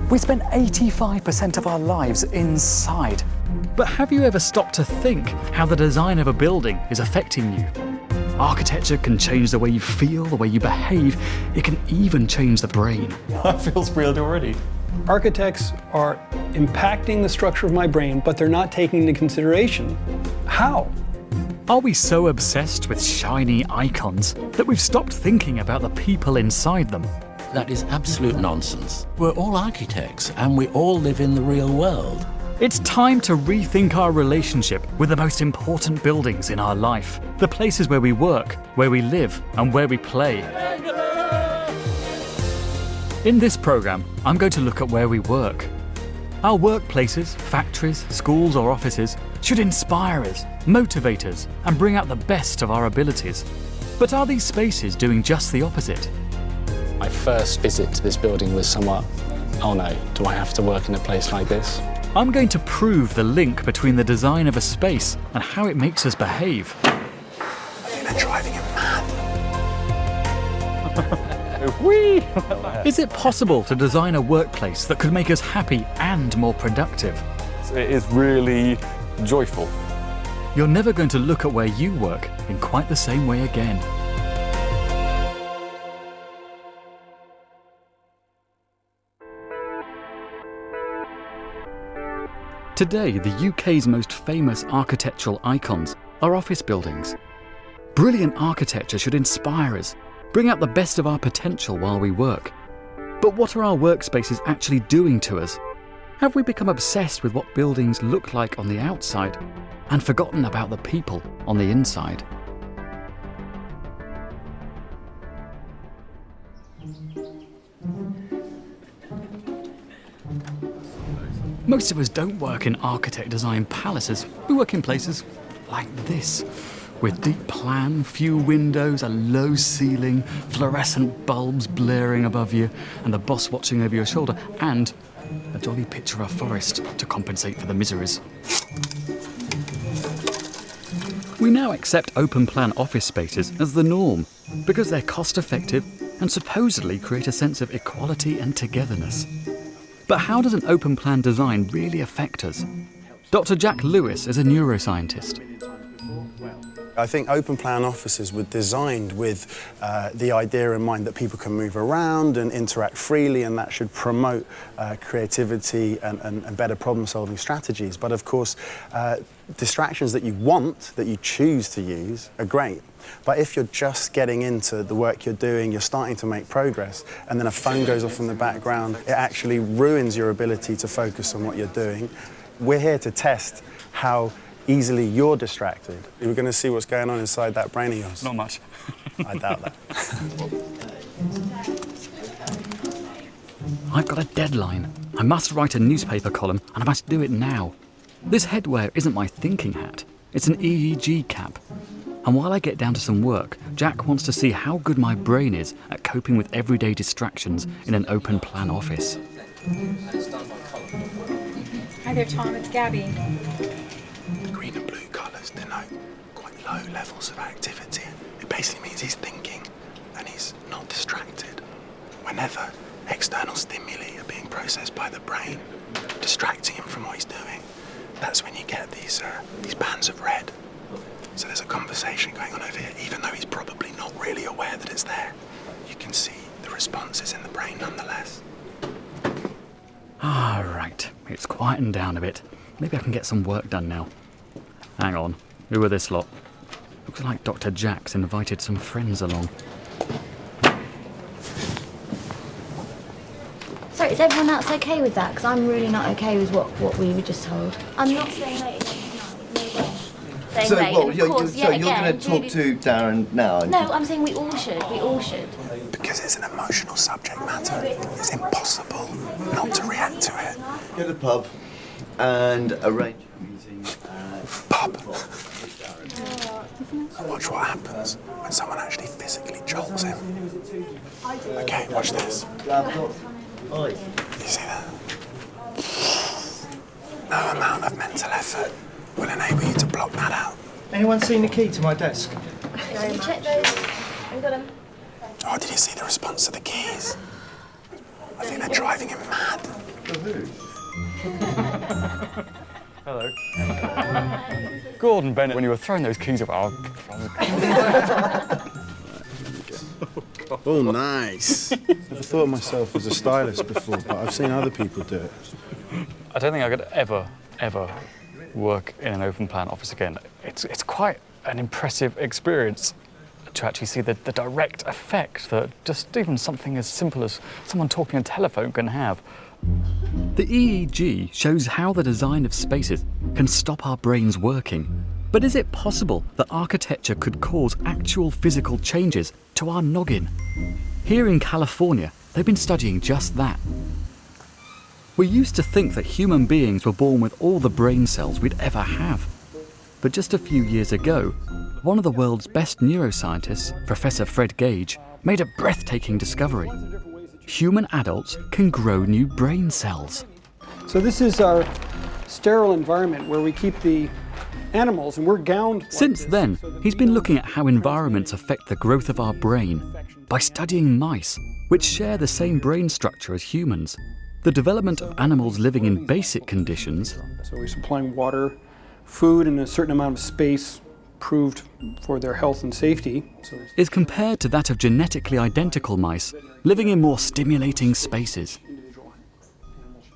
We spend 85% of our lives inside. But have you ever stopped to think how the design of a building is affecting you? Architecture can change the way you feel, the way you behave. It can even change the brain. That feels weird already. Architects are impacting the structure of my brain, but they're not taking into consideration how. Are we so obsessed with shiny icons that we've stopped thinking about the people inside them? That is absolute nonsense. We're all architects and we all live in the real world. It's time to rethink our relationship with the most important buildings in our life. The places where we work, where we live, and where we play. In this programme, I'm going to look at where we work. Our workplaces, factories, schools or offices should inspire us, motivate us, and bring out the best of our abilities. But are these spaces doing just the opposite? My first visit to this building was somewhat, oh no, do I have to work in a place like this? I'm going to prove the link between the design of a space and how it makes us behave. I think they're driving him mad. Whee! Is it possible to design a workplace that could make us happy and more productive? It is really joyful. You're never going to look at where you work in quite the same way again. Today, the UK's most famous architectural icons are office buildings. Brilliant architecture should inspire us, bring out the best of our potential while we work. But what are our workspaces actually doing to us? Have we become obsessed with what buildings look like on the outside and forgotten about the people on the inside? Most of us don't work in architect-designed palaces. We work in places like this, with deep plan, few windows, a low ceiling, fluorescent bulbs blaring above you, and the boss watching over your shoulder, and a jolly picture of a forest to compensate for the miseries. We now accept open-plan office spaces as the norm because they're cost-effective and supposedly create a sense of equality and togetherness. But how does an open-plan design really affect us? Dr. Jack Lewis is a neuroscientist. I think open-plan offices were designed with the idea in mind that people can move around and interact freely, and that should promote creativity and better problem-solving strategies. But of course, distractions that you want, that you choose to use, are great. But if you're just getting into the work you're doing, you're starting to make progress, and then a phone goes off in the background, it actually ruins your ability to focus on what you're doing. We're here to test how easily you're distracted. We're going to see what's going on inside that brain of yours. Not much. I doubt that. I've got a deadline. I must write a newspaper column, and I must do it now. This headwear isn't my thinking hat. It's an EEG cap. And while I get down to some work, Jack wants to see how good my brain is at coping with everyday distractions in an open-plan office. Hi there, Tom. It's Gabby. The green and blue colours denote quite low levels of activity. It basically means he's thinking and he's not distracted. Whenever external stimuli are being processed by the brain, distracting him from what he's doing, that's when you get these bands of red. So there's a conversation going on over here, even though he's probably not really aware that it's there. You can see the responses in the brain nonetheless. Ah, right. It's quietened down a bit. Maybe I can get some work done now. Hang on. Who are this lot? Looks like Dr. Jack's invited some friends along. So is everyone else okay with that? Because I'm really not okay with what we were just told. I'm not saying late again tonight. No way. So, well, you're going to talk to Darren now? No, I'm saying we all should. We all should. Because it's an emotional subject matter. It's impossible not to react to it. Go to the pub and arrange a meeting. Pub? Watch what happens when someone actually physically jolts him. Okay, watch this. You see that? No amount of mental effort will enable you to block that out. Anyone seen the key to my desk? Check those. I've got them. Oh, did you see the response to the keys? I think they're driving him mad. Hello. Gordon Bennett, when you were throwing those keys about. Oh, nice. Never thought of myself as a stylist before, but I've seen other people do it. I don't think I could ever work in an open plan office again. It's quite an impressive experience to actually see the direct effect that just even something as simple as someone talking on a telephone can have. The EEG shows how the design of spaces can stop our brains working. But is it possible that architecture could cause actual physical changes to our noggin? Here in California, they've been studying just that. We used to think that human beings were born with all the brain cells we'd ever have. But just a few years ago, one of the world's best neuroscientists, Professor Fred Gage, made a breathtaking discovery. Human adults can grow new brain cells. So this is our sterile environment where we keep the animals, and we're gowned. Since then, he's been looking at how environments affect the growth of our brain by studying mice, which share the same brain structure as humans. The development of animals living in basic conditions, So we're supplying water, food, and a certain amount of space proved for their health and safety. is compared to that of genetically identical mice living in more stimulating spaces.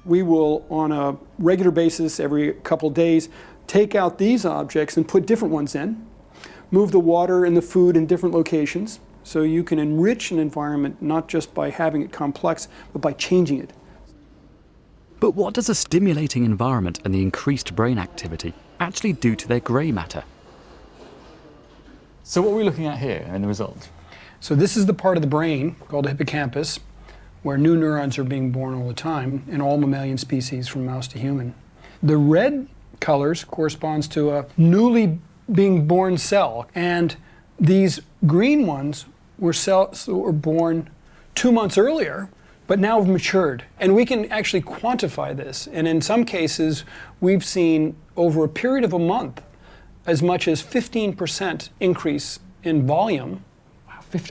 We will, on a regular basis, every couple days, take out these objects and put different ones in, move the water and the food in different locations, so you can enrich an environment not just by having it complex, but by changing it. But what does a stimulating environment and the increased brain activity actually do to their grey matter? So what are we looking at here in the result? So this is the part of the brain called the hippocampus, where new neurons are being born all the time in all mammalian species from mouse to human. The red colors corresponds to a newly being born cell, and these green ones were cells that were born 2 months earlier, but now have matured. And we can actually quantify this, and in some cases we've seen over a period of a month as much as 15% increase in volume.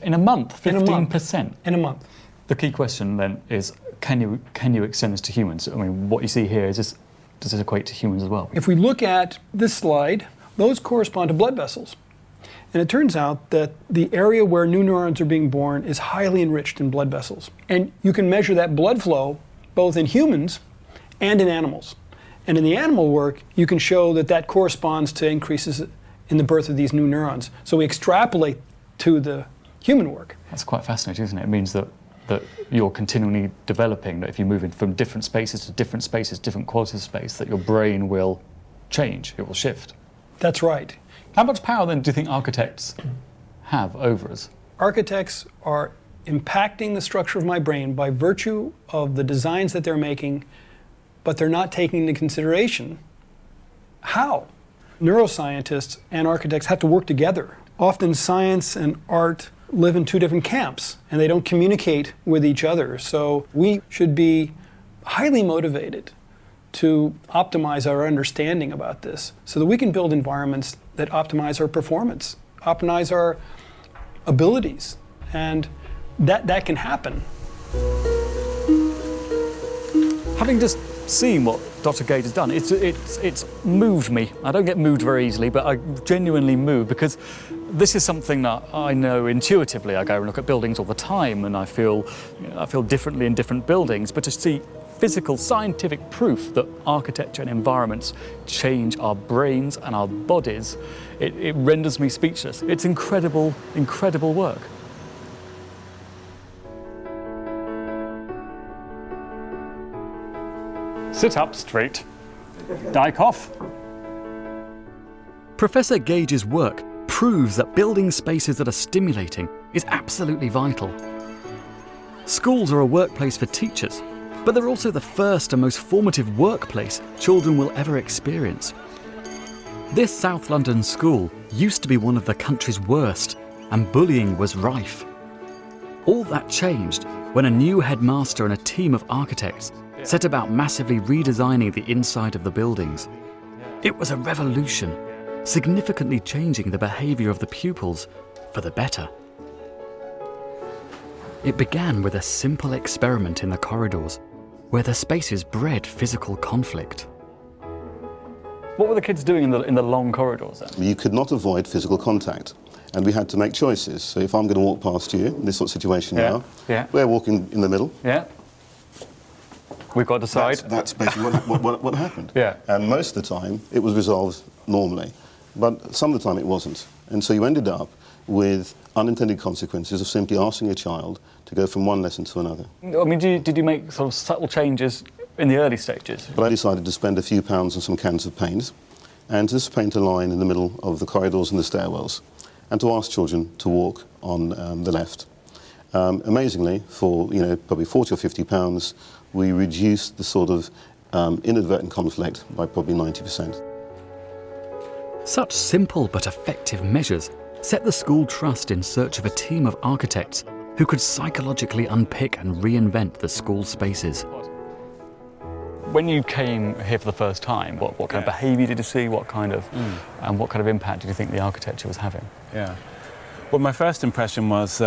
In a month, 15%? In a month. The key question then is, can you extend this to humans? I mean, what you see here, does this equate to humans as well? If we look at this slide, those correspond to blood vessels. And it turns out that the area where new neurons are being born is highly enriched in blood vessels. And you can measure that blood flow both in humans and in animals. And in the animal work, you can show that that corresponds to increases in the birth of these new neurons. So we extrapolate to the human work. That's quite fascinating, isn't it? It means that you're continually developing, that if you move in from different spaces to different spaces, different qualities of space, that your brain will change, it will shift. That's right. How much power then do you think architects have over us? Architects are impacting the structure of my brain by virtue of the designs that they're making, but they're not taking into consideration how. Neuroscientists and architects have to work together. Often science and art live in two different camps, and they don't communicate with each other. So we should be highly motivated to optimize our understanding about this so that we can build environments that optimize our performance, optimize our abilities, and that can happen. Having just seen what Dr. Gage has done, it's moved me. I don't get moved very easily, but I genuinely move because this is something that I know intuitively. I go and look at buildings all the time, and I feel differently in different buildings. But to see physical, scientific proof that architecture and environments change our brains and our bodies, it renders me speechless. It's incredible, incredible work. Sit up straight. Dyke off. Professor Gage's work proves that building spaces that are stimulating is absolutely vital. Schools are a workplace for teachers, but they're also the first and most formative workplace children will ever experience. This South London school used to be one of the country's worst, and bullying was rife. All that changed when a new headmaster and a team of architects set about massively redesigning the inside of the buildings. It was a revolution, significantly changing the behaviour of the pupils for the better. It began with a simple experiment in the corridors. where the spaces bred physical conflict. What were the kids doing in the long corridors then? You could not avoid physical contact, and we had to make choices. So if I'm going to walk past you, in this sort of situation now, we're walking in the middle. Yeah. We've got to decide. That's basically what happened. Yeah. And most of the time, it was resolved normally. But some of the time, it wasn't. And so you ended up with unintended consequences of simply asking a child to go from one lesson to another. I mean, did you make sort of subtle changes in the early stages? But I decided to spend a few pounds on some cans of paint and to just paint a line in the middle of the corridors and the stairwells and to ask children to walk on the left. Amazingly, for probably 40 or 50 pounds, we reduced the sort of inadvertent conflict by probably 90%. Such simple but effective measures set the school trust in search of a team of architects who could psychologically unpick and reinvent the school spaces. When you came here for the first time, what kind of behaviour did you see? What kind of impact did you think the architecture was having? Yeah. Well, my first impression was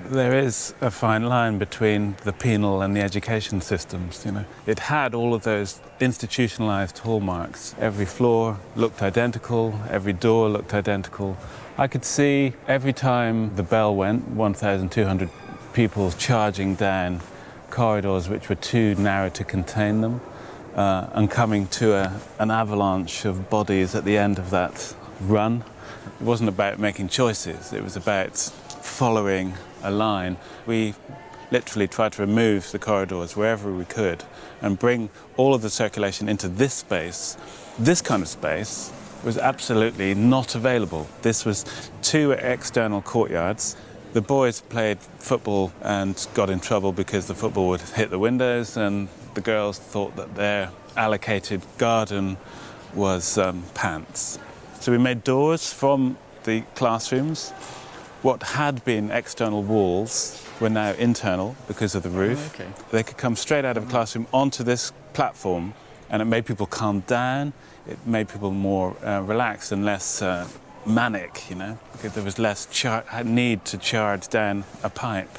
there is a fine line between the penal and the education systems. It had all of those institutionalised hallmarks. Every floor looked identical, every door looked identical. I could see every time the bell went, 1,200 people charging down corridors which were too narrow to contain them, and coming to an avalanche of bodies at the end of that run. It wasn't about making choices, it was about following a line. We literally tried to remove the corridors wherever we could and bring all of the circulation into this space. This kind of space was absolutely not available. This was 2 external courtyards. The boys played football and got in trouble because the football would hit the windows, and the girls thought that their allocated garden was pants. So we made doors from the classrooms. What had been external walls were now internal because of the roof. Okay. They could come straight out of a classroom onto this platform, and it made people calm down. It made people more relaxed and less manic, because there was less need to charge down a pipe.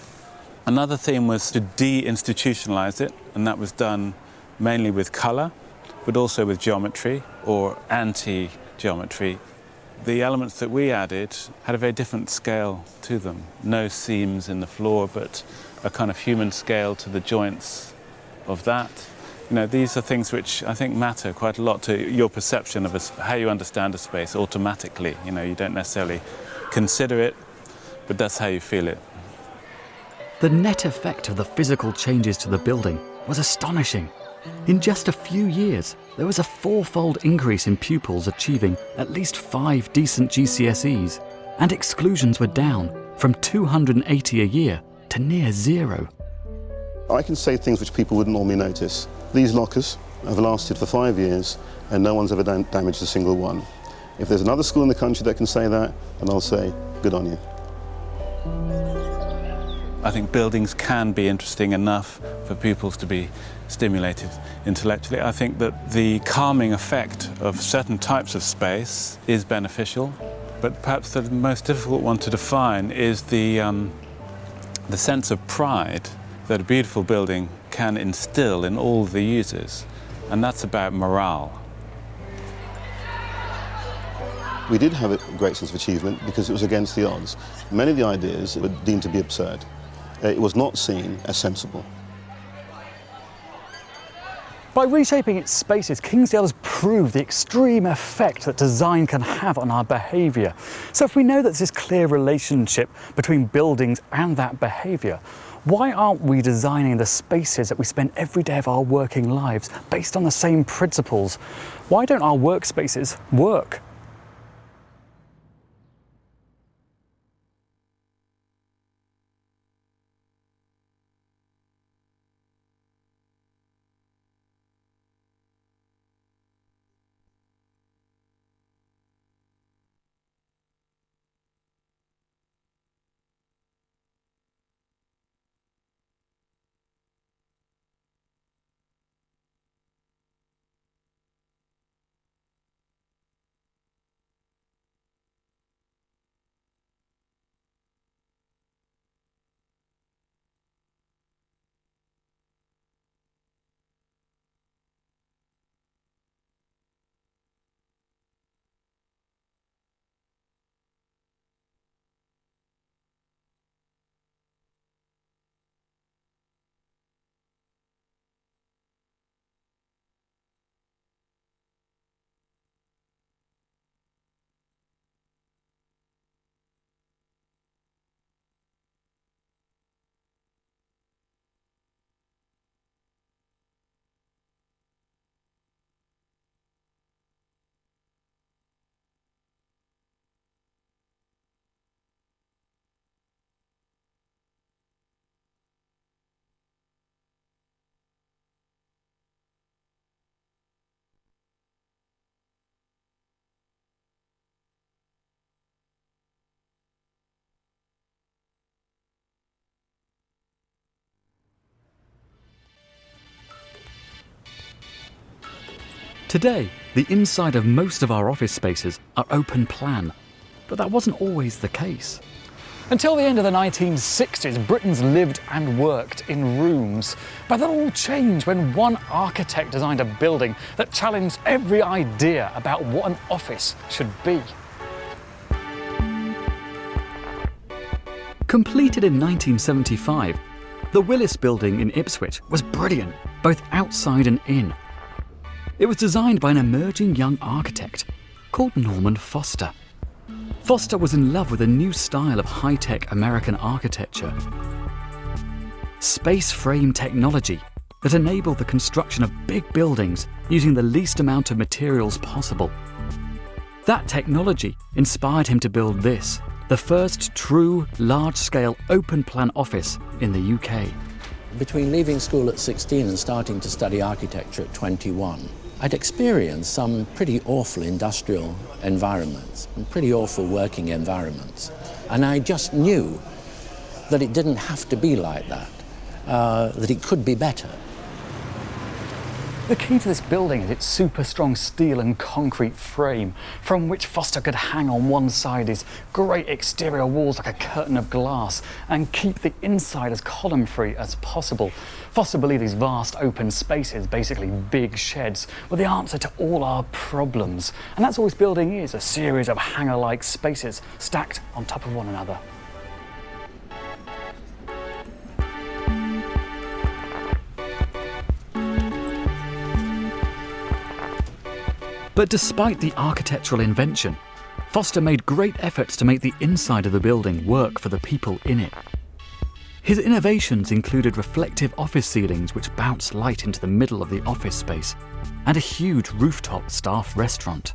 Another theme was to de-institutionalize it, and that was done mainly with colour, but also with geometry or anti-geometry. The elements that we added had a very different scale to them. No seams in the floor, but a kind of human scale to the joints of that. These are things which I think matter quite a lot to your perception of how you understand a space automatically. You don't necessarily consider it, but that's how you feel it. The net effect of the physical changes to the building was astonishing. In just a few years, there was a 4-fold increase in pupils achieving at least 5 decent GCSEs, and exclusions were down from 280 a year to near 0. I can say things which people wouldn't normally notice. These lockers have lasted for 5 years and no one's ever damaged a single one. If there's another school in the country that can say that, then I'll say, good on you. I think buildings can be interesting enough for pupils to be stimulated intellectually. I think that the calming effect of certain types of space is beneficial, but perhaps the most difficult one to define is the sense of pride that a beautiful building can instill in all the users, and that's about morale. We did have a great sense of achievement because it was against the odds. Many of the ideas were deemed to be absurd. It was not seen as sensible. By reshaping its spaces, Kingsdale has proved the extreme effect that design can have on our behaviour. So if we know that there's this clear relationship between buildings and that behaviour, why aren't we designing the spaces that we spend every day of our working lives based on the same principles? Why don't our workspaces work? Today, the inside of most of our office spaces are open plan, but that wasn't always the case. Until the end of the 1960s, Britons lived and worked in rooms. But that all changed when one architect designed a building that challenged every idea about what an office should be. Completed in 1975, the Willis Building in Ipswich was brilliant, both outside and in. It was designed by an emerging young architect called Norman Foster. Foster was in love with a new style of high-tech American architecture. Space frame technology that enabled the construction of big buildings using the least amount of materials possible. That technology inspired him to build this, the first true large-scale open-plan office in the UK. Between leaving school at 16 and starting to study architecture at 21, I'd experienced some pretty awful industrial environments and pretty awful working environments. And I just knew that it didn't have to be like that, that it could be better. The key to this building is its super strong steel and concrete frame, from which Foster could hang on one side his great exterior walls like a curtain of glass and keep the inside as column-free as possible. Foster believed these vast open spaces, basically big sheds, were the answer to all our problems. And that's all this building is, a series of hangar-like spaces stacked on top of one another. But despite the architectural invention, Foster made great efforts to make the inside of the building work for the people in it. His innovations included reflective office ceilings which bounced light into the middle of the office space, and a huge rooftop staff restaurant.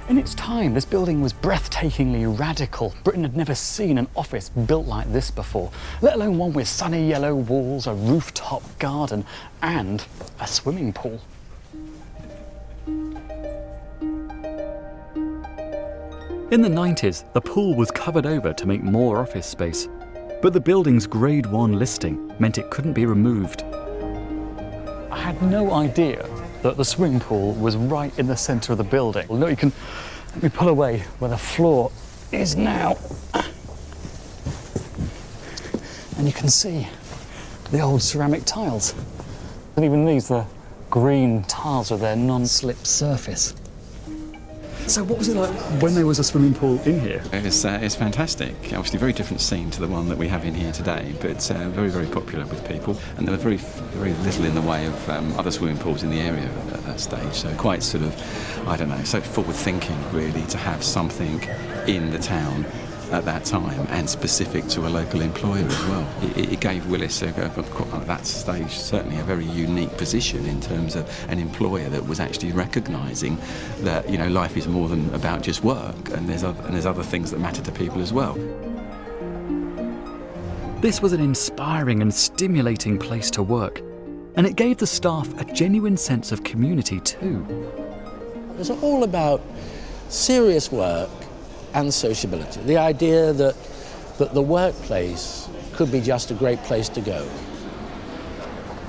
In its time, this building was breathtakingly radical. Britain had never seen an office built like this before, let alone one with sunny yellow walls, a rooftop garden, and a swimming pool. In the 90s, the pool was covered over to make more office space, but the building's Grade 1 listing meant it couldn't be removed. I had no idea that the swimming pool was right in the centre of the building. Well, look, let me pull away where the floor is now. And you can see the old ceramic tiles. And even these, the green tiles with their non-slip surface. So what was it like when there was a swimming pool in here? It's fantastic. Obviously a very different scene to the one that we have in here today, but it's very, very popular with people. And there was very little in the way of other swimming pools in the area at that stage. So quite sort of, I don't know, so forward thinking really to have something in the town at that time and specific to a local employer as well. It gave Willis at that stage certainly a very unique position in terms of an employer that was actually recognising that, you know, life is more than about just work, and there's other things that matter to people as well. This was an inspiring and stimulating place to work, and it gave the staff a genuine sense of community too. It was all about serious work and sociability. The idea that the workplace could be just a great place to go.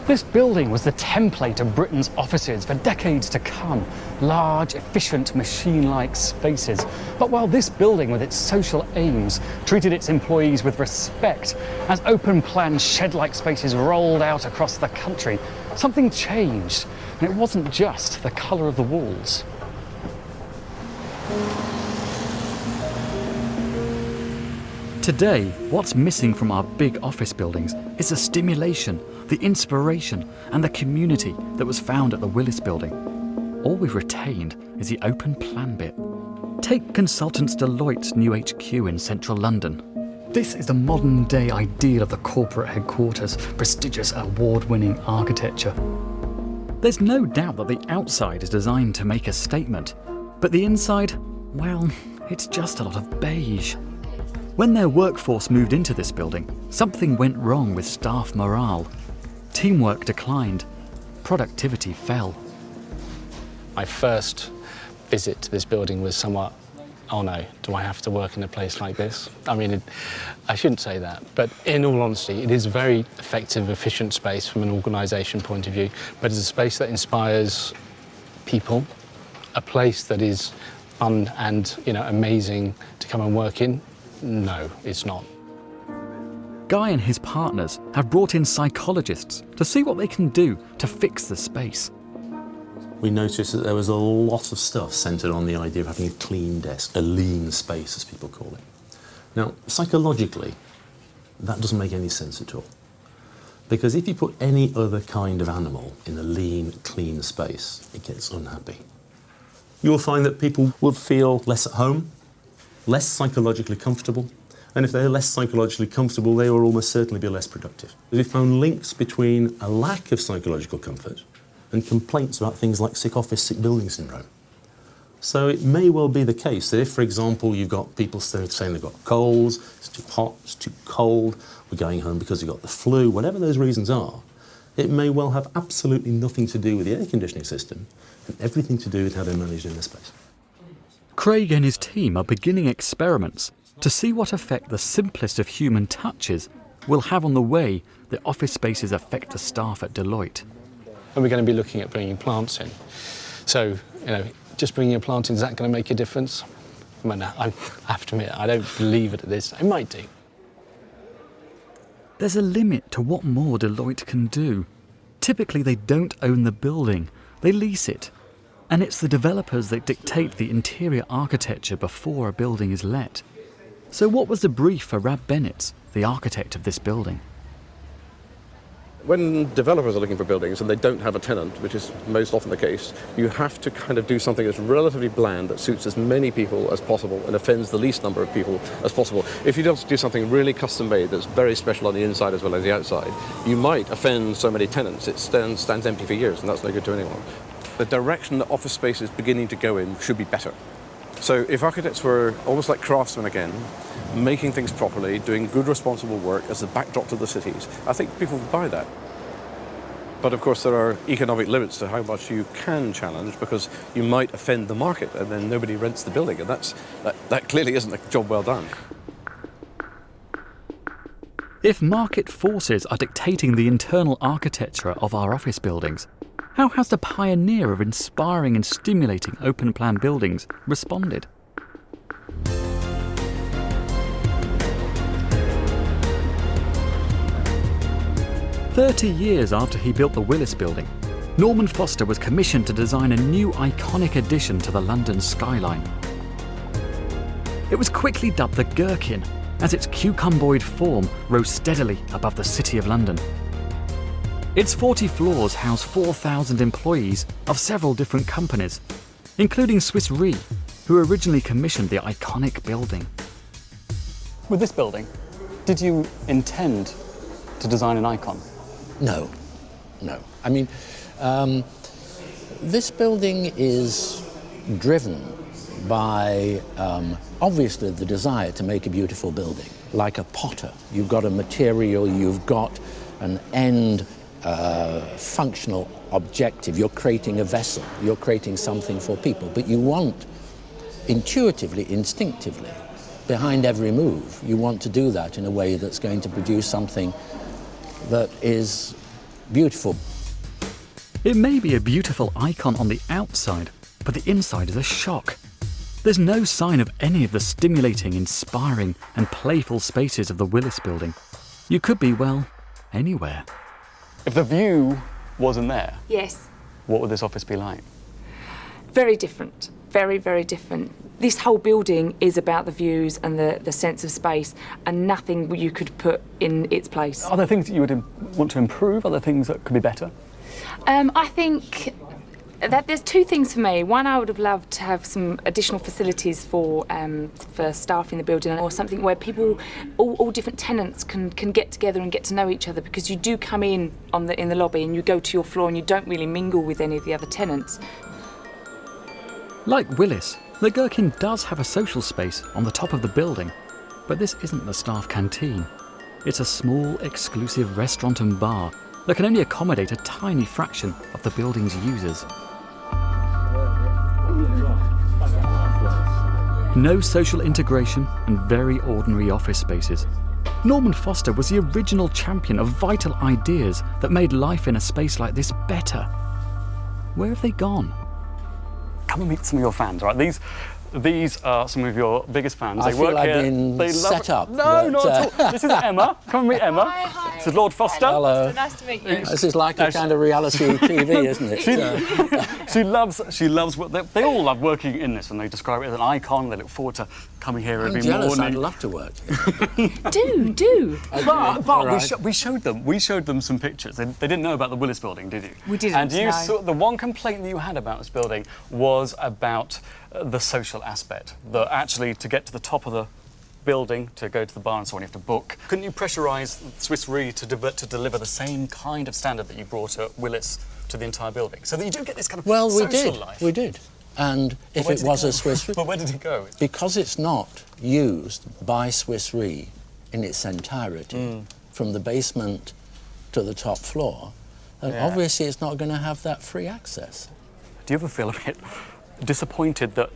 This building was the template of Britain's offices for decades to come. Large, efficient, machine-like spaces. But while this building, with its social aims, treated its employees with respect, as open-plan shed-like spaces rolled out across the country, something changed. And it wasn't just the colour of the walls. Today, what's missing from our big office buildings is the stimulation, the inspiration, and the community that was found at the Willis Building. All we've retained is the open plan bit. Take consultants Deloitte's new HQ in central London. This is the modern day ideal of the corporate headquarters, prestigious award-winning architecture. There's no doubt that the outside is designed to make a statement, but the inside, well, it's just a lot of beige. When their workforce moved into this building, something went wrong with staff morale. Teamwork declined, productivity fell. My first visit to this building was somewhat, oh no, do I have to work in a place like this? I mean, I shouldn't say that, but in all honesty, it is a very effective, efficient space from an organisation point of view, but it's a space that inspires people, a place that is fun and amazing to come and work in? No, it's not. Guy and his partners have brought in psychologists to see what they can do to fix the space. We noticed that there was a lot of stuff centred on the idea of having a clean desk, a lean space, as people call it. Now, psychologically, that doesn't make any sense at all. Because if you put any other kind of animal in a lean, clean space, it gets unhappy. You'll find that people would feel less at home, less psychologically comfortable, and if they're less psychologically comfortable, they will almost certainly be less productive. We've found links between a lack of psychological comfort and complaints about things like sick office, sick building syndrome. So it may well be the case that if, for example, you've got people saying they've got colds, it's too hot, it's too cold, we're going home because we've got the flu, whatever those reasons are, it may well have absolutely nothing to do with the air conditioning system and everything to do with how they're managed in the space. Craig and his team are beginning experiments to see what effect the simplest of human touches will have on the way that office spaces affect the staff at Deloitte. And we're going to be looking at bringing plants in. So, just bringing a plant in, is that going to make a difference? I mean, I have to admit, I don't believe it at this. It might do. There's a limit to what more Deloitte can do. Typically, they don't own the building, they lease it. And it's the developers that dictate the interior architecture before a building is let. So what was the brief for Rab Bennett, the architect of this building? When developers are looking for buildings and they don't have a tenant, which is most often the case, you have to kind of do something that's relatively bland that suits as many people as possible and offends the least number of people as possible. If you don't do something really custom made that's very special on the inside as well as the outside, you might offend so many tenants it stands empty for years, and that's no good to anyone. The direction that office space is beginning to go in should be better. So if architects were almost like craftsmen again, making things properly, doing good responsible work as a backdrop to the cities, I think people would buy that. But of course there are economic limits to how much you can challenge, because you might offend the market and then nobody rents the building, and that clearly isn't a job well done. If market forces are dictating the internal architecture of our office buildings, how has the pioneer of inspiring and stimulating open-plan buildings responded? "30 years after he built the Willis building, Norman Foster was commissioned to design a new iconic addition to the London skyline. It was quickly dubbed the Gherkin, as its cucumboid form rose steadily above the City of London. Its 40 floors house 4,000 employees of several different companies, including Swiss Re, who originally commissioned the iconic building." With this building, did you intend to design an icon? No. I mean, this building is driven by, obviously, the desire to make a beautiful building. Like a potter, you've got a material, you've got an end functional objective. You're creating a vessel, you're creating something for people, but you want, intuitively, instinctively, behind every move, you want to do that in a way that's going to produce something that is beautiful. It may be a beautiful icon on the outside, but the inside is a shock. There's no sign of any of the stimulating, inspiring and playful spaces of the Willis building. You could be, well, anywhere. If the view wasn't there, Yes. what would this office be like? Very different. Very, very different. This whole building is about the views and the sense of space, and nothing you could put in its place. Are there things that you would want to improve? Are there things that could be better? I think that there's two things for me. One, I would have loved to have some additional facilities for staff in the building, or something where people, all different tenants can get together and get to know each other, because you do come in in the lobby and you go to your floor and you don't really mingle with any of the other tenants. Like Willis, the Gherkin does have a social space on the top of the building, but this isn't the staff canteen. It's a small, exclusive restaurant and bar that can only accommodate a tiny fraction of the building's users. No social integration and very ordinary office spaces. Norman Foster was the original champion of vital ideas that made life in a space like this better. Where have they gone? come and meet some of your fans, right? These are some of your biggest fans. I they feel work I've here. been They set up. No, not at all. This is Emma. Come and meet Emma. Hi. This is Lord Foster. Hello. Nice to meet you. This is like a kind of reality TV, isn't it? She loves what they all love working in this, and they describe it as an icon. They look forward to coming here every I'm jealous. morning. I'd love to work. Do. But Right. we showed them some pictures. They didn't know about the Willis building, did you? We didn't, And you no. saw the one complaint that you had about this building was about the social aspect. That actually, to get to the top of the building, to go to the bar and so on, you have to book. Couldn't you pressurise Swiss Re to deliver the same kind of standard that you brought at Willis to the entire building, so that you do get this kind of social life? We did. And if it was a Swiss Re... But where did it go? Because it's not used by Swiss Re in its entirety, from the basement to the top floor, then obviously it's not going to have that free access. Do you ever feel a bit disappointed that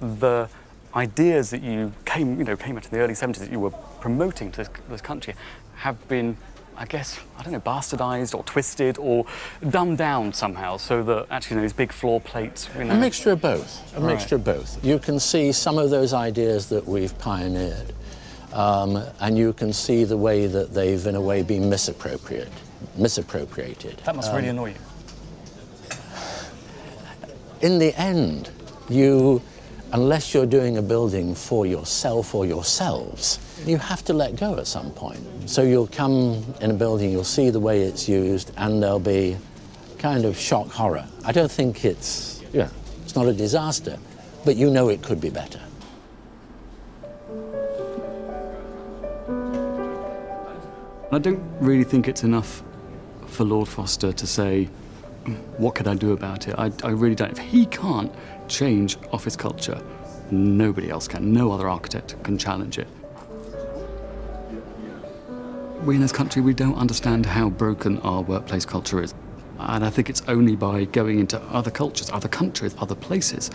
the ideas that you came out in the early 70s that you were promoting to this country have been, I guess, I don't know, bastardised or twisted or dumbed down somehow, so that actually these big floor plates... A mixture of both. A mixture of both. You can see some of those ideas that we've pioneered, and you can see the way that they've, in a way, been misappropriated. That must really annoy you. In the end, unless you're doing a building for yourself or yourselves, you have to let go at some point. So you'll come in a building, you'll see the way it's used, and there'll be kind of shock horror. I don't think it's not a disaster, but you know it could be better. I don't really think it's enough for Lord Foster to say, what could I do about it? I really don't. If he can't change office culture, nobody else can. No other architect can challenge it. We in this country, we don't understand how broken our workplace culture is. And I think it's only by going into other cultures, other countries, other places,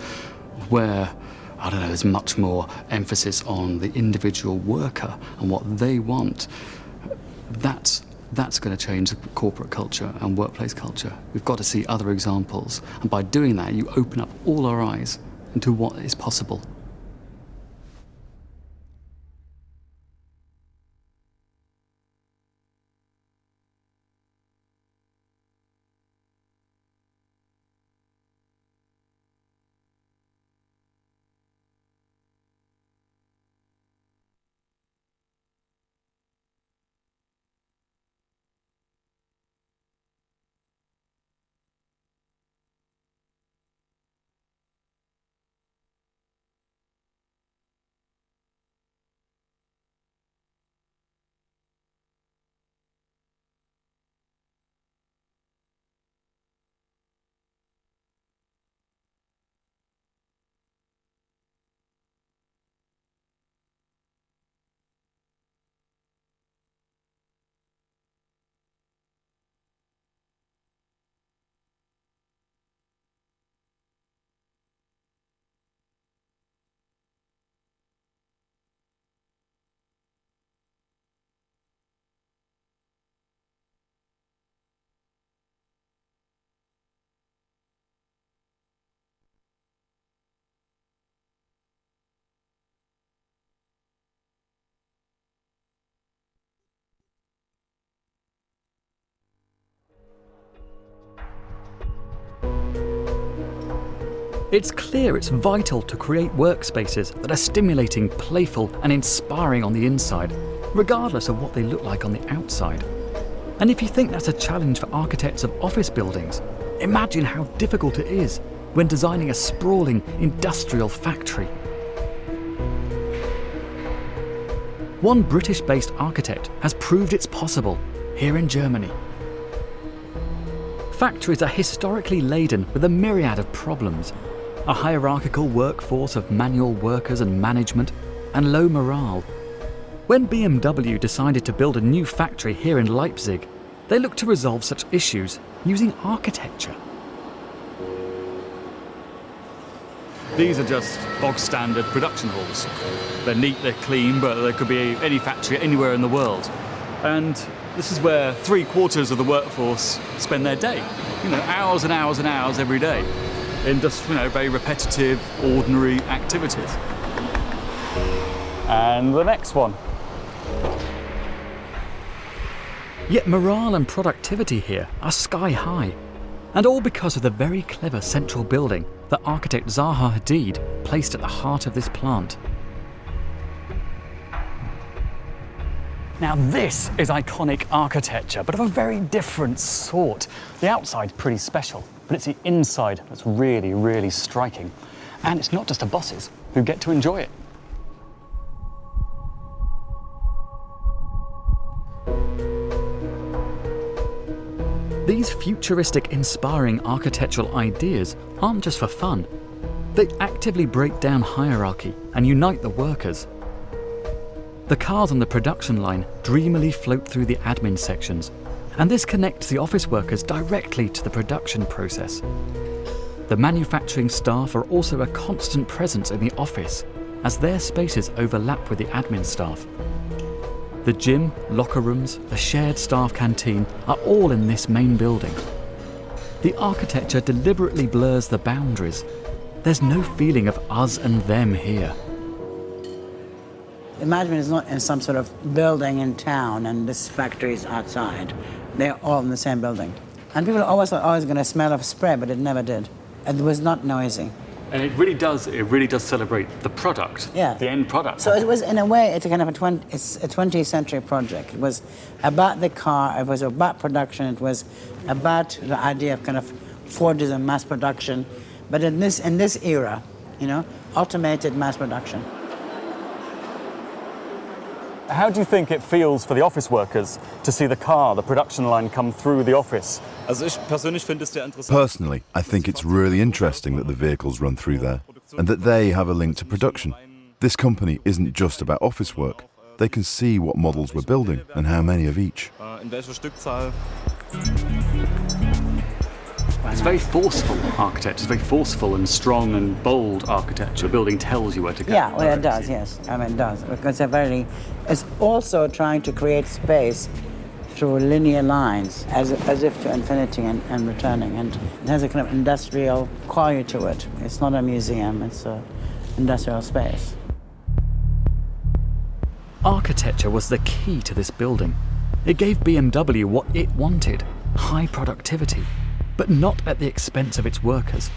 where, I don't know, there's much more emphasis on the individual worker and what they want. That's going to change the corporate culture and workplace culture. We've got to see other examples. And by doing that, you open up all our eyes into what is possible. It's clear it's vital to create workspaces that are stimulating, playful and inspiring on the inside, regardless of what they look like on the outside. And if you think that's a challenge for architects of office buildings, imagine how difficult it is when designing a sprawling industrial factory. One British-based architect has proved it's possible here in Germany. Factories are historically laden with a myriad of problems. A hierarchical workforce of manual workers and management, and low morale. When BMW decided to build a new factory here in Leipzig, they looked to resolve such issues using architecture. These are just bog standard production halls. They're neat, they're clean, but there could be any factory anywhere in the world. And this is where 3/4 of the workforce spend their day. You know, hours and hours and hours every day. in just, very repetitive, ordinary activities. And the next one. Yet morale and productivity here are sky high, and all because of the very clever central building that architect Zaha Hadid placed at the heart of this plant. Now this is iconic architecture, but of a very different sort. The outside's pretty special, but it's the inside that's really, really striking. And it's not just the bosses who get to enjoy it. These futuristic, inspiring architectural ideas aren't just for fun. They actively break down hierarchy and unite the workers. The cars on the production line dreamily float through the admin sections, and this connects the office workers directly to the production process. The manufacturing staff are also a constant presence in the office, as their spaces overlap with the admin staff. The gym, locker rooms, the shared staff canteen are all in this main building. The architecture deliberately blurs the boundaries. There's no feeling of us and them here. The management is not in some sort of building in town and this factory is outside. They're all in the same building. And people always thought, it's going to smell of spray, but it never did. It was not noisy. And it really does celebrate the product, the end product. So it was, in a way, it's a kind of it's a 20th century project. It was about the car, it was about production, it was about the idea of kind of Fordism and mass production, but in this era, automated mass production. How do you think it feels for the office workers to see the car, the production line, come through the office? Personally, I think it's really interesting that the vehicles run through there and that they have a link to production. This company isn't just about office work. They can see what models we're building and how many of each. It's very forceful architecture. It's very forceful and strong and bold architecture. The building tells you where to go. Yeah, well, it does, yes. It does. Because it's also trying to create space through linear lines, as if to infinity and returning. And it has a kind of industrial quality to it. It's not a museum, it's an industrial space. Architecture was the key to this building. It gave BMW what it wanted, high productivity, but not at the expense of its workers.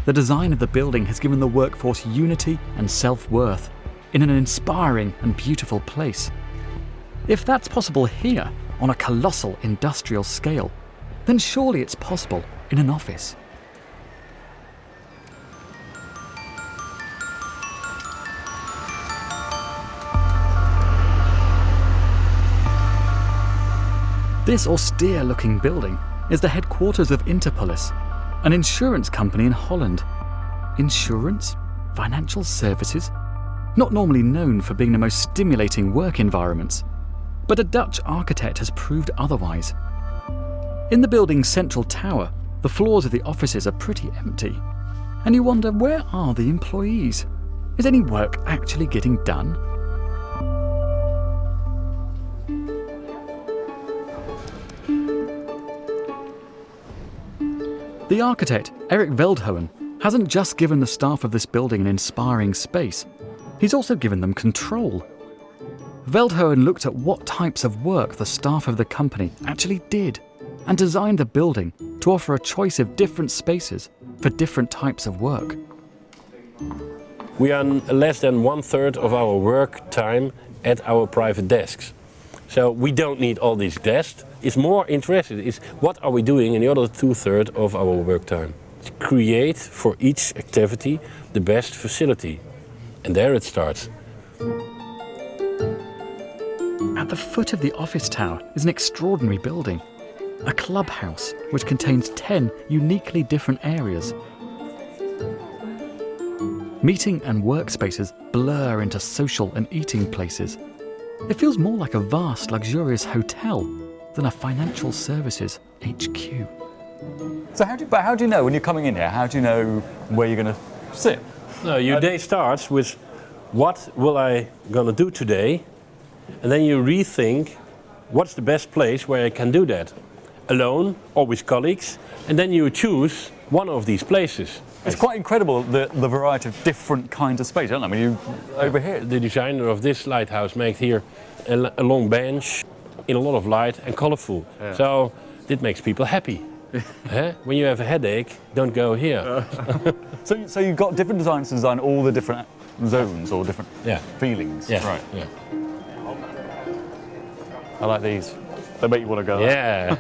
The design of the building has given the workforce unity and self-worth in an inspiring and beautiful place. If that's possible here, on a colossal industrial scale, then surely it's possible in an office. This austere-looking building is the headquarters of Interpolis, an insurance company in Holland. Insurance? Financial services? Not normally known for being the most stimulating work environments, but a Dutch architect has proved otherwise. In the building's central tower, the floors of the offices are pretty empty, and you wonder, where are the employees? Is any work actually getting done? The architect, Erik Veldhoven, hasn't just given the staff of this building an inspiring space, he's also given them control. Veldhoven looked at what types of work the staff of the company actually did and designed the building to offer a choice of different spaces for different types of work. We are less than 1/3 of our work time at our private desks. So we don't need all these desks. It's more interested is what are we doing in the other 2/3 of our work time. Create for each activity the best facility. And there it starts. At the foot of the office tower is an extraordinary building, a clubhouse which contains 10 uniquely different areas. Meeting and workspaces blur into social and eating places. It feels more like a vast, luxurious hotel than a financial services HQ. So how do you know when you're coming in here? How do you know where you're going to sit? No, your day starts with what will I going to do today, and then you rethink what's the best place where I can do that. alone or with colleagues, and then you choose one of these places. It's quite incredible the variety of different kinds of space, isn't it? I mean, you over here. The designer of this lighthouse made here a long bench in a lot of light and colorful. Yeah. So it makes people happy. When you have a headache, don't go here. So you've got different designers to design all the different zones or different feelings. Yeah. Right. Yeah. I like these. They make you want to go. Yeah.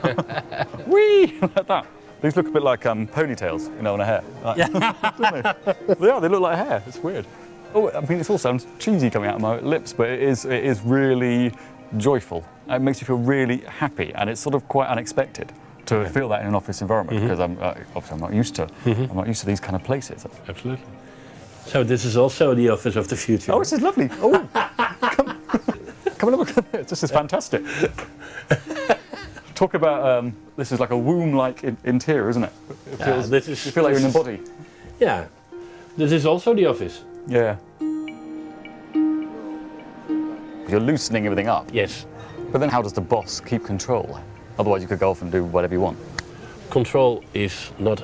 Whee! Like that. These look a bit like ponytails, you know, on a hair. Like, don't they? Yeah, they look like hair. It's weird. Oh, I mean, it all sounds cheesy coming out of my lips, but it is really joyful. It makes you feel really happy, and it's sort of quite unexpected to feel that in an office environment because obviously I'm not used to. I'm not used to these kind of places. Absolutely. So this is also the office of the future. Oh, this is lovely. Oh, come and look at this. This is fantastic. Talk about this is like a womb-like interior, isn't it? It feels, you feel like you're in a body. Yeah. This is also the office. Yeah. You're loosening everything up. Yes. But then how does the boss keep control? Otherwise you could go off and do whatever you want. Control is not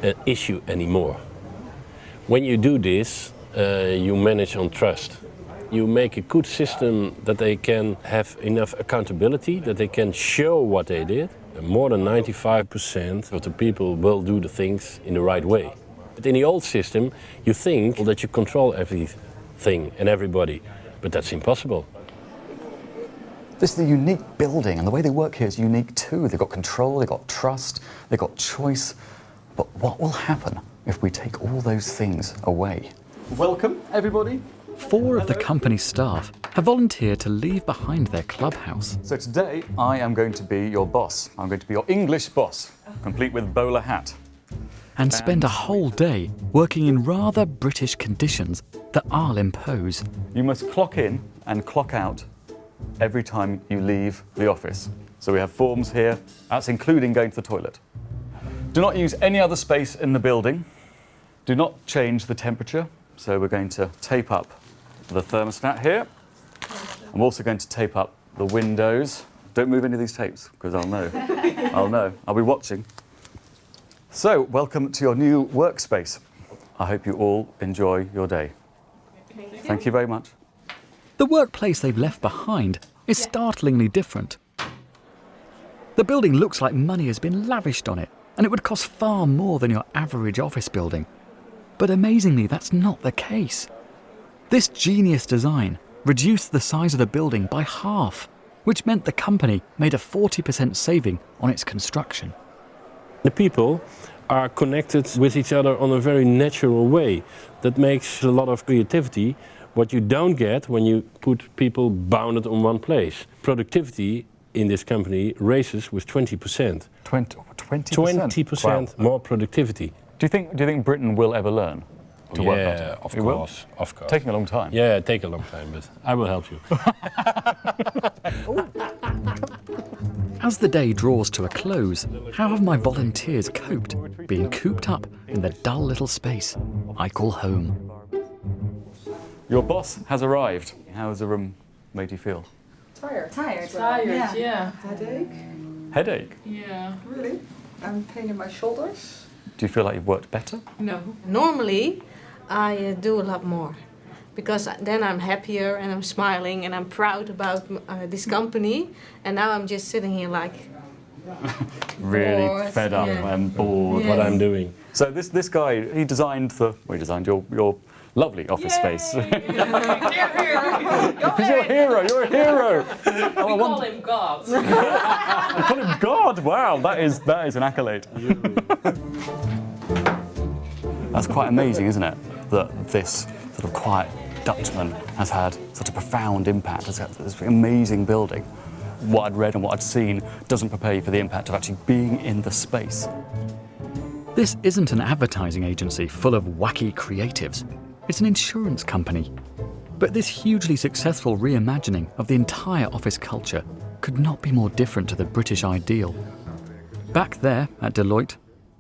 an issue anymore. When you do this, you manage on trust. You make a good system that they can have enough accountability, that they can show what they did. And more than 95% of the people will do the things in the right way. But in the old system, you think that you control everything and everybody, but that's impossible. This is a unique building, and the way they work here is unique too. They've got control, they've got trust, they've got choice. But what will happen if we take all those things away? Welcome, everybody. 4 of the company's staff have volunteered to leave behind their clubhouse. So today, I am going to be your boss. I'm going to be your English boss, complete with bowler hat. And spend a whole day working in rather British conditions that I'll impose. You must clock in and clock out every time you leave the office. So we have forms here. That's including going to the toilet. Do not use any other space in the building. Do not change the temperature. So we're going to tape up the thermostat here. I'm also going to tape up the windows. Don't move any of these tapes, because I'll know. I'll know. I'll be watching. So, welcome to your new workspace. I hope you all enjoy your day. Thank you very much. The workplace they've left behind is startlingly different. The building looks like money has been lavished on it, and it would cost far more than your average office building. But amazingly, that's not the case. This genius design reduced the size of the building by half, which meant the company made a 40% saving on its construction. The people are connected with each other on a very natural way. That makes a lot of creativity, what you don't get when you put people bounded on one place. Productivity in this company raises with 20%. 20%? 20% more productivity. Do you think Britain will ever learn to work better? Yeah, of course, of course. Taking a long time. Yeah, take a long time, but I will help you. As the day draws to a close, how have my volunteers coped, being cooped up in the dull little space I call home? Your boss has arrived. How has the room made you feel? Tired. Tired, yeah. Headache? Headache? Yeah. Really? I'm pain in my shoulders. Do you feel like you've worked better? No. Normally, I do a lot more. Because then I'm happier and I'm smiling and I'm proud about this company. And now I'm just sitting here like... really bored. fed up and bored. What I'm doing. So this guy, he designed your lovely office space. You're a hero. You're a hero. We call him God. You call him God. Wow, that is an accolade. That's quite amazing, isn't it? That this sort of quiet Dutchman has had such a profound impact. Has had this amazing building. What I'd read and what I'd seen doesn't prepare you for the impact of actually being in the space. This isn't an advertising agency full of wacky creatives. It's an insurance company. But this hugely successful reimagining of the entire office culture could not be more different to the British ideal. Back there at Deloitte,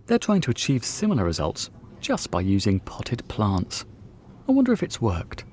they're trying to achieve similar results just by using potted plants. I wonder if it's worked.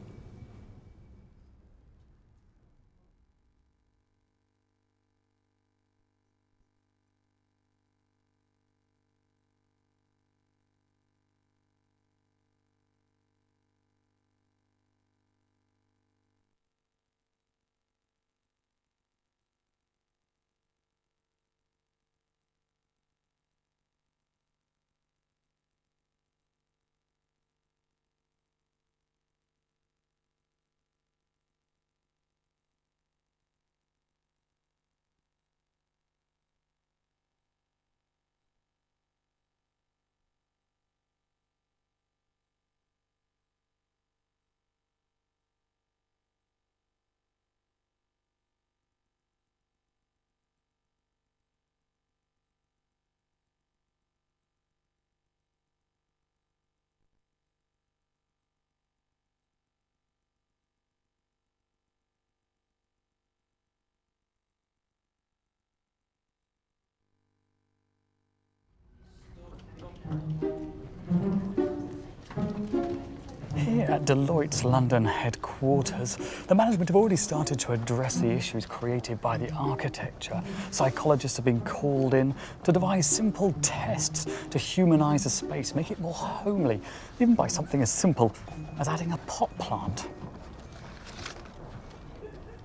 At Deloitte's London headquarters, the management have already started to address the issues created by the architecture. Psychologists have been called in to devise simple tests to humanise a space, make it more homely, even by something as simple as adding a pot plant.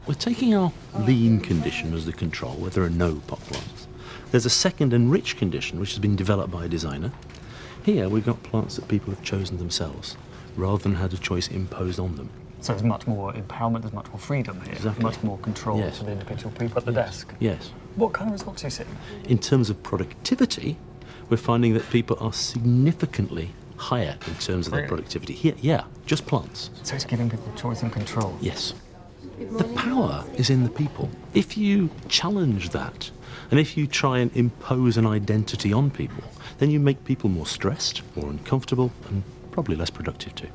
We're taking our lean condition as the control, where there are no pot plants. There's a second and rich condition which has been developed by a designer. Here we've got plants that people have chosen themselves, rather than had a choice imposed on them. So there's much more empowerment, there's much more freedom here, Exactly. much more control for the individual people at the desk. Yes. What kind of results are you seeing? In terms of productivity, we're finding that people are significantly higher in terms of their productivity. Here, yeah, just plants. So it's giving people choice and control? Yes. The power is in the people. If you challenge that, and if you try and impose an identity on people, then you make people more stressed, more uncomfortable, and probably less productive too.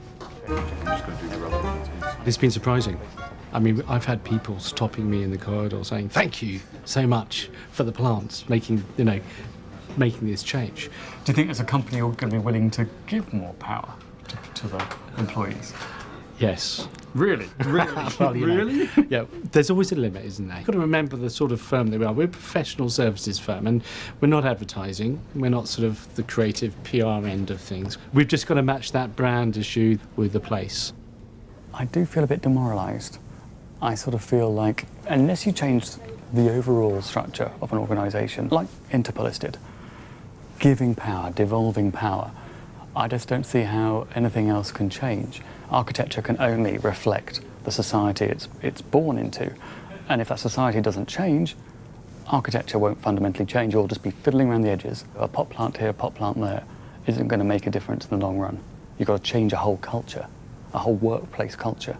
It's been surprising. I mean, I've had people stopping me in the corridor saying, "Thank you so much for the plants, making this change." Do you think as a company you're going to be willing to give more power to the employees? Yes. Really? Really? Well, you know, Really? yeah, there's always a limit, isn't there? You've got to remember the sort of firm that we are. We're a professional services firm, and we're not advertising. We're not sort of the creative PR end of things. We've just got to match that brand issue with the place. I do feel a bit demoralised. I sort of feel like unless you change the overall structure of an organisation, like Interpolis did, giving power, devolving power, I just don't see how anything else can change. Architecture can only reflect the society it's born into. And if that society doesn't change, architecture won't fundamentally change. It'll just be fiddling around the edges. A pot plant here, a pot plant there isn't going to make a difference in the long run. You've got to change a whole culture, a whole workplace culture.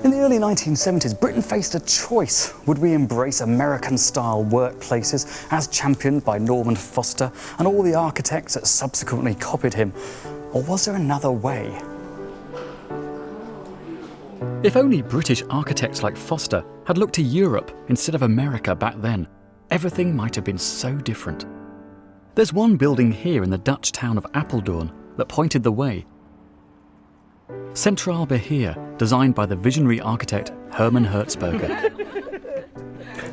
In the early 1970s, Britain faced a choice. Would we embrace American-style workplaces as championed by Norman Foster and all the architects that subsequently copied him? Or was there another way? If only British architects like Foster had looked to Europe instead of America back then, everything might have been so different. There's one building here in the Dutch town of Apeldoorn that pointed the way. Centraal Beheer, designed by the visionary architect Herman Hertzberger.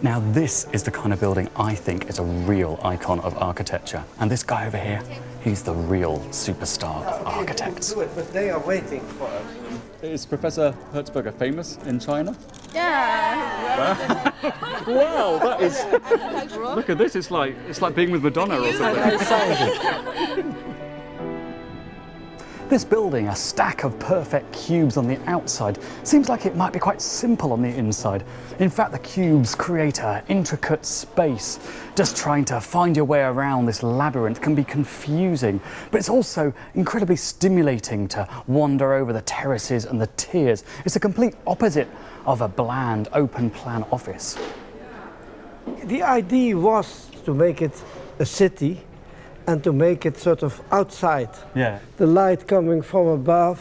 Now this is the kind of building I think is a real icon of architecture. And this guy over here, he's the real superstar of architects. Do it, but they are waiting for us. Is Professor Hertzberger famous in China? Yeah. Wow, that is... Look at this, it's like being with Madonna or something. This building, a stack of perfect cubes on the outside, seems like it might be quite simple on the inside. In fact, the cubes create an intricate space. Just trying to find your way around this labyrinth can be confusing, but it's also incredibly stimulating to wander over the terraces and the tiers. It's the complete opposite of a bland, open-plan office. The idea was to make it a city and to make it sort of outside. Yeah. The light coming from above,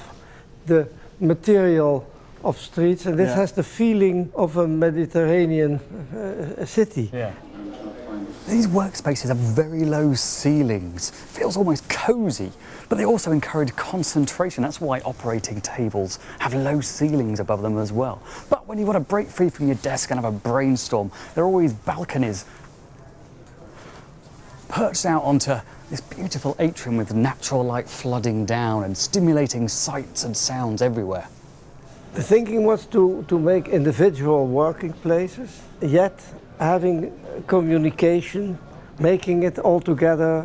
the material of streets, and this has the feeling of a Mediterranean city. Yeah. These workspaces have very low ceilings. Feels almost cozy, but they also encourage concentration. That's why operating tables have low ceilings above them as well. But when you want to break free from your desk and have a brainstorm, there are always balconies perched out onto this beautiful atrium with natural light flooding down and stimulating sights and sounds everywhere. The thinking was to make individual working places, yet having communication, making it all together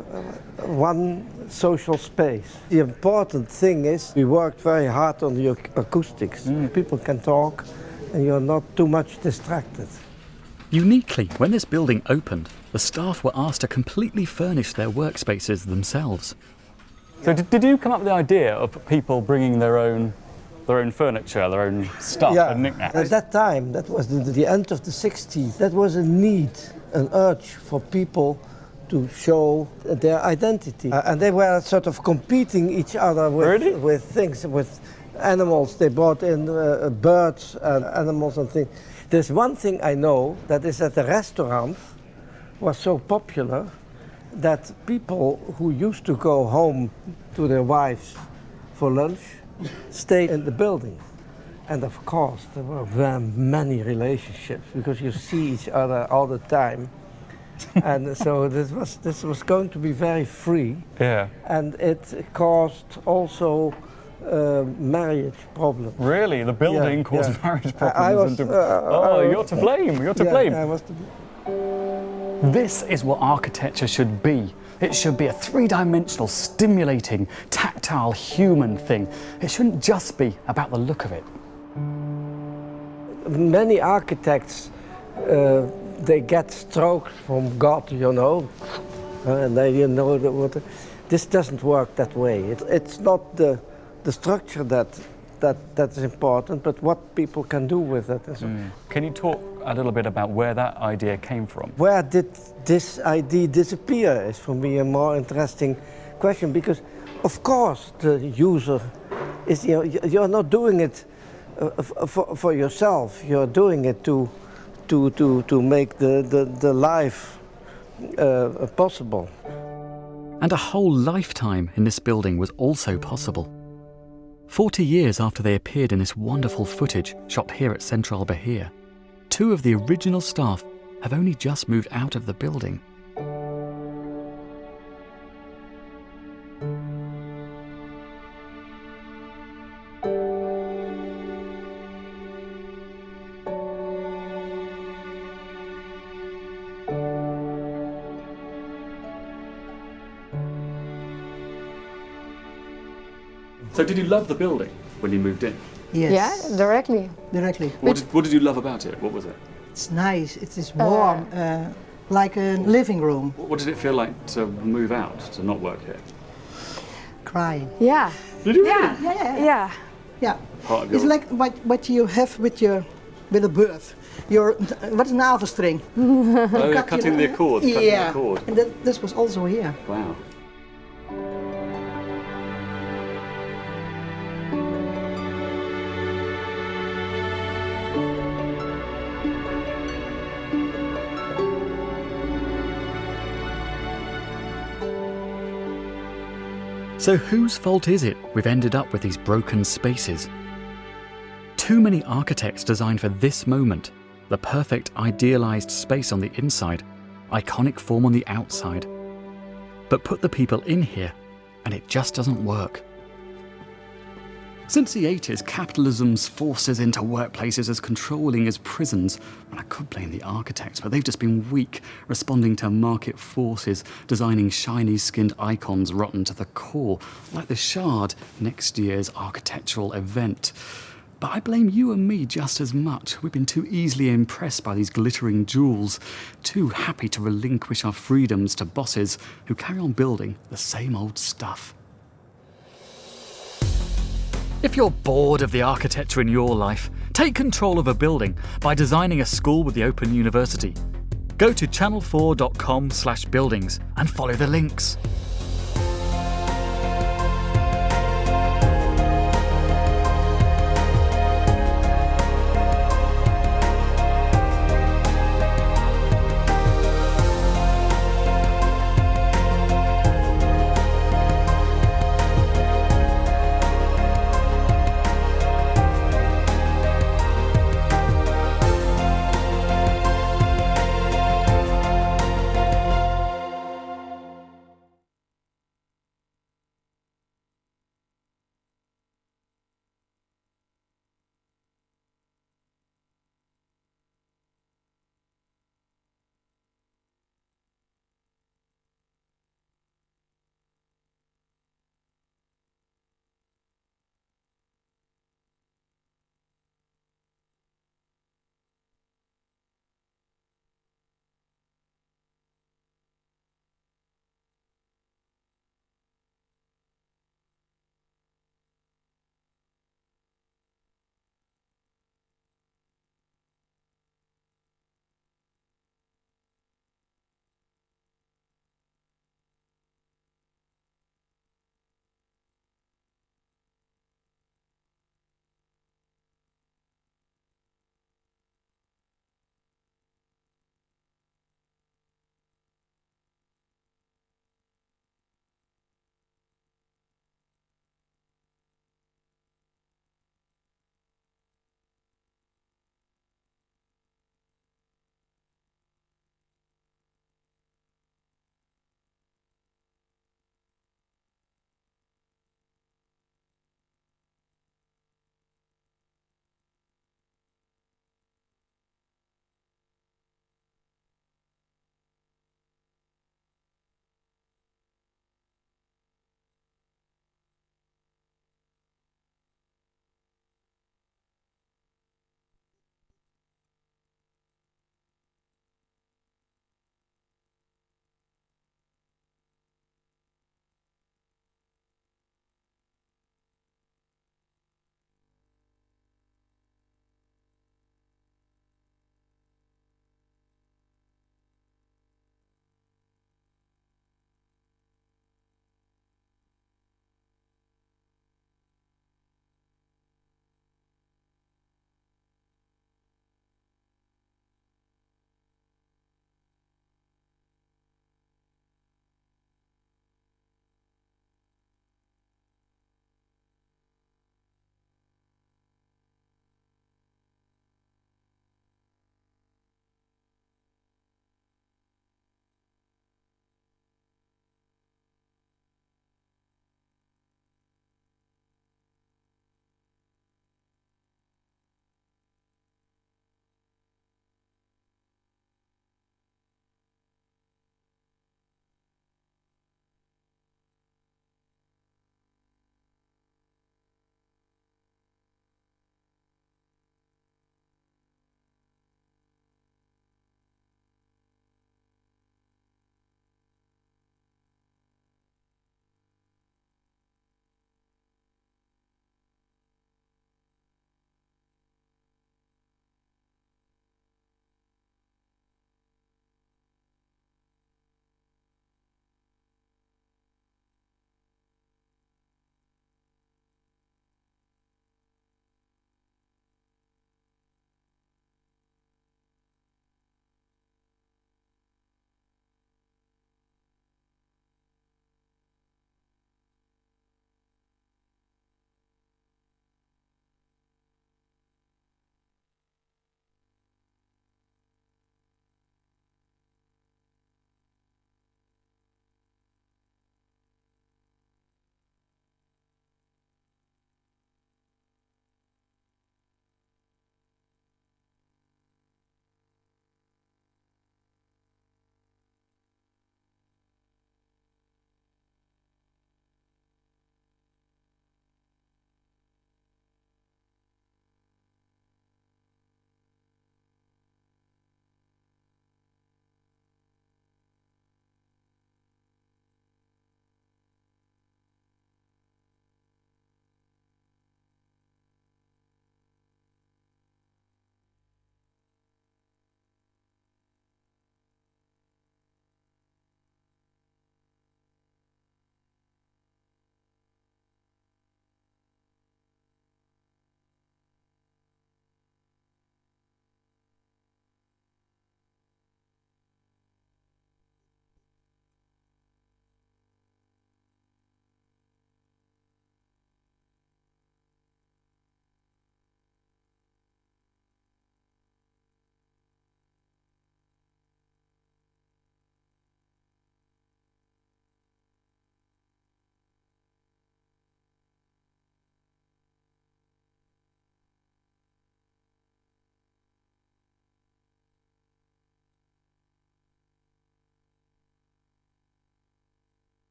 one social space. The important thing is we worked very hard on the acoustics. People can talk and you're not too much distracted. Uniquely, when this building opened, the staff were asked to completely furnish their workspaces themselves. So did you come up with the idea of people bringing their own furniture, their own stuff and knickknacks? At that time, that was the end of the 60s, that was a need, an urge for people to show their identity. And they were sort of competing each other with things, with animals. They brought in birds and animals and things. There's one thing I know, that is at the restaurant, was so popular that people who used to go home to their wives for lunch stayed in the building. And of course, there were very many relationships because you see each other all the time. And so this was going to be very free. Yeah. And it caused also marriage problems. Really? The building caused marriage problems? You're to blame. You're to blame. I was to blame. This is what architecture should be. It should be a three-dimensional, stimulating, tactile, human thing. It shouldn't just be about the look of it. Many architects, they get strokes from God, you know, and they, you know, this doesn't work that way. It's not the structure that is important, but what people can do with it. Can you talk a little bit about where that idea came from? Where did this idea disappear is for me a more interesting question, because of course the user is, you know, you're not doing it for yourself. You're doing it to make the life possible. And a whole lifetime in this building was also possible. 40 years after they appeared in this wonderful footage shot here at Central Bahia, 2 of the original staff have only just moved out of the building. So did you love the building when you moved in? Yes. Yeah, directly. Directly. What did you love about it? What was it? It's nice. It is warm, like a living room. What did it feel like to move out, to not work here? Crying. Yeah. Did you Yeah. really? Yeah. Yeah. Part of It's your... like what you have with a birth. What is an navelstring? Oh, you're cutting the cord. Cutting Yeah. the cord. And this was also here. Wow. So whose fault is it we've ended up with these broken spaces? Too many architects designed for this moment, the perfect idealized space on the inside, iconic form on the outside. But put the people in here and it just doesn't work. Since the 80s, capitalism's forces into workplaces as controlling as prisons. And I could blame the architects, but they've just been weak, responding to market forces, designing shiny-skinned icons rotten to the core, like the Shard, next year's architectural event. But I blame you and me just as much. We've been too easily impressed by these glittering jewels, too happy to relinquish our freedoms to bosses who carry on building the same old stuff. If you're bored of the architecture in your life, take control of a building by designing a school with the Open University. Go to channel4.com/buildings and follow the links.